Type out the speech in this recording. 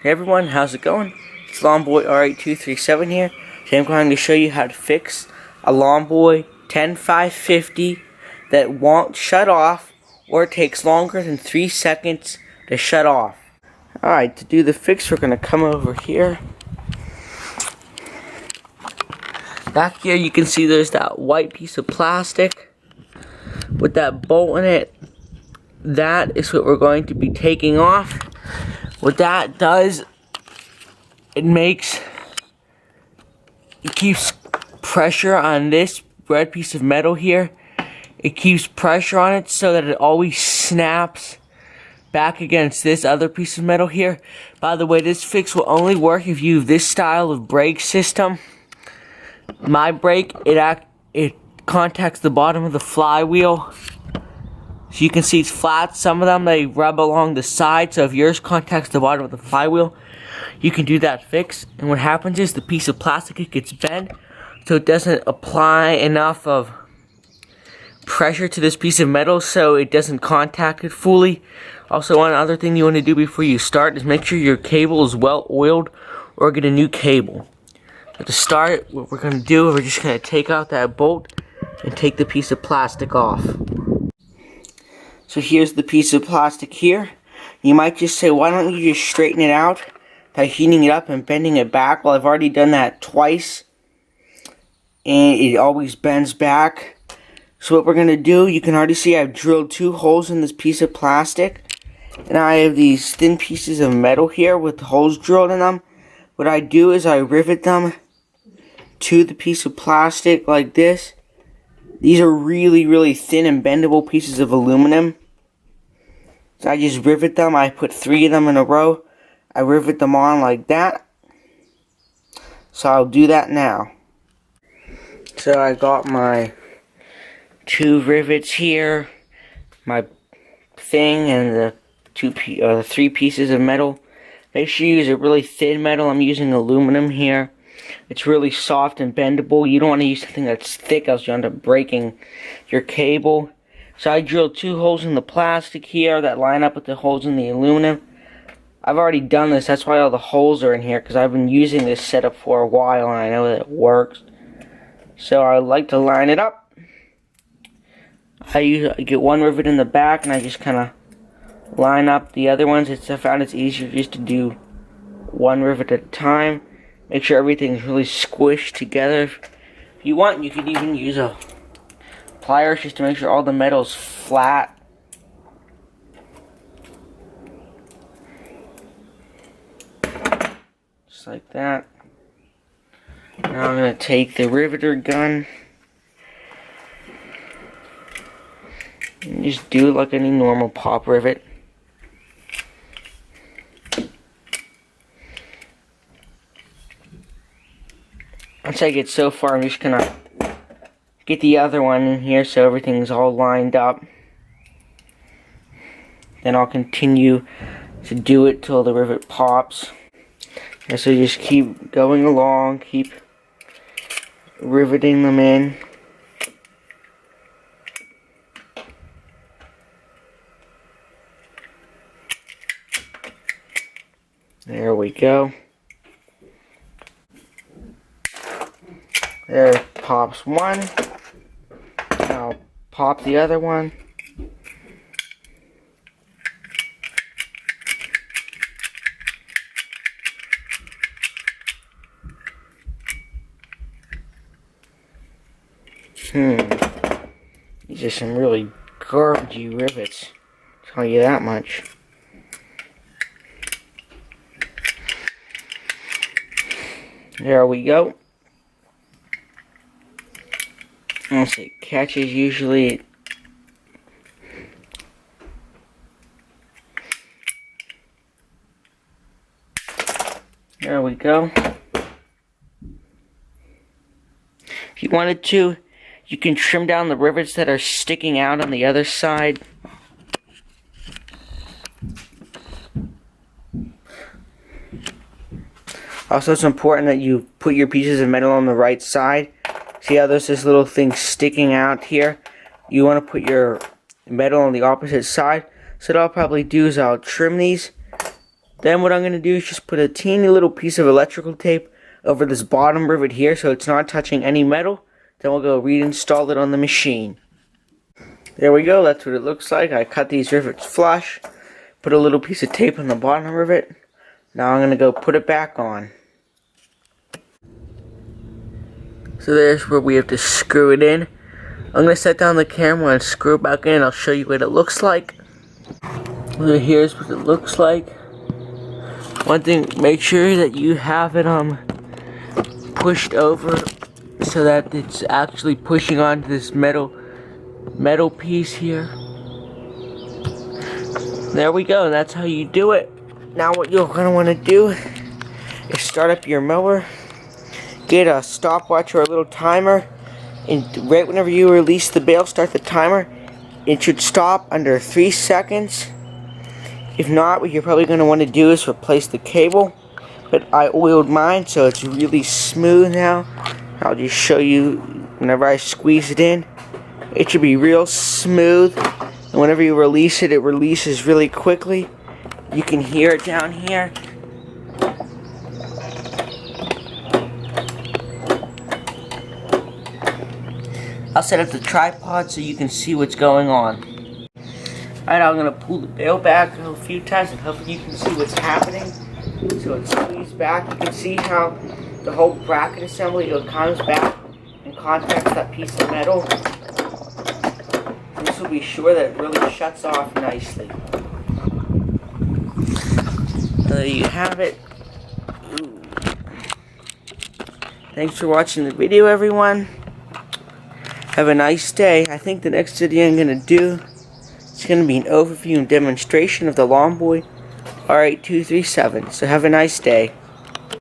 Hey everyone, how's it going? It's Lawnboy R8237 here. Today I'm going to show you how to fix a Lawnboy 10550 that won't shut off or takes longer than 3 seconds to shut off. Alright, to do the fix we're going to come over here. Back here you can see there's that white piece of plastic with that bolt in it. That is what we're going to be taking off. What that does, it keeps pressure on this red piece of metal here. It keeps pressure on it so that it always snaps back against this other piece of metal here. By the way, this fix will only work if you have this style of brake system. My brake, it contacts the bottom of the flywheel. So you can see it's flat. Some of them, they rub along the side. So if yours contacts the bottom of the flywheel, you can do that fix. And what happens is the piece of plastic, it gets bent. So it doesn't apply enough of pressure to this piece of metal so it doesn't contact it fully. Also, one other thing you want to do before you start is make sure your cable is well oiled or get a new cable. But to start, what we're going to do, we're just going to take out that bolt and take the piece of plastic off. So here's the piece of plastic here. You might just say, why don't you just straighten it out by heating it up and bending it back? Well, I've already done that twice, and it always bends back. So what we're going to do, you can already see I've drilled 2 holes in this piece of plastic. And I have these thin pieces of metal here with holes drilled in them. What I do is I rivet them to the piece of plastic like this. These are really, really thin and bendable pieces of aluminum. So I just rivet them. I put 3 of them in a row. I rivet them on like that. So I'll do that now. So I got my 2 rivets here, my thing, and the 3 pieces of metal. Make sure you use a really thin metal. I'm using aluminum here. It's really soft and bendable. You don't want to use something that's thick, else you end up breaking your cable. So I drilled 2 holes in the plastic here that line up with the holes in the aluminum. I've already done this. That's why all the holes are in here, because I've been using this setup for a while and I know that it works. So I like to line it up. I get 1 rivet in the back and I just kind of line up the other ones. I found it's easier just to do 1 rivet at a time. Make sure everything's really squished together. If you want, you could even use a pliers just to make sure all the metal's flat. Just like that. Now I'm going to take the riveter gun and just do it like any normal pop rivet. Once I get so far, I'm just gonna get the other one in here so everything's all lined up. Then I'll continue to do it till the rivet pops. And so just keep going along, keep riveting them in. There we go. There pops one. I'll pop the other one. These are some really garbagey rivets. I'll tell you that much. There we go. Once it catches, usually there we go. If you wanted to, you can trim down the rivets that are sticking out on the other side. Also, it's important that you put your pieces of metal on the right side. See how there's this little thing sticking out here? You want to put your metal on the opposite side. So what I'll probably do is I'll trim these Then what I'm going to do is just put a teeny little piece of electrical tape over this bottom rivet here so it's not touching any metal. Then we'll go reinstall it on the machine. There we go, that's what it looks like. I cut these rivets flush, put a little piece of tape on the bottom rivet. Now I'm going to go put it back on. So there's where we have to screw it in. I'm going to set down the camera and screw it back in. I'll show you what it looks like. So here's what it looks like. One thing, make sure that you have it pushed over so that it's actually pushing onto this metal piece here. There we go, and that's how you do it. Now what you're going to want to do is start up your mower, get a stopwatch or a little timer, and right whenever you release the bale, start the timer. It should stop under 3 seconds. If not, what you're probably going to want to do is replace the cable. But I oiled mine, so it's really smooth now. I'll just show you whenever I squeeze it in. It should be real smooth. And whenever you release it, it releases really quickly. You can hear it down here. I'll set up the tripod so you can see what's going on. Alright, I'm going to pull the bale back a few times and hopefully you can see what's happening. So it's squeezed back. You can see how the whole bracket assembly comes back and contacts that piece of metal. This will be sure that it really shuts off nicely. So there you have it. Ooh. Thanks for watching the video, everyone. Have a nice day. I think the next video I'm going to do is going to be an overview and demonstration of the Lawnboy R8237. So have a nice day.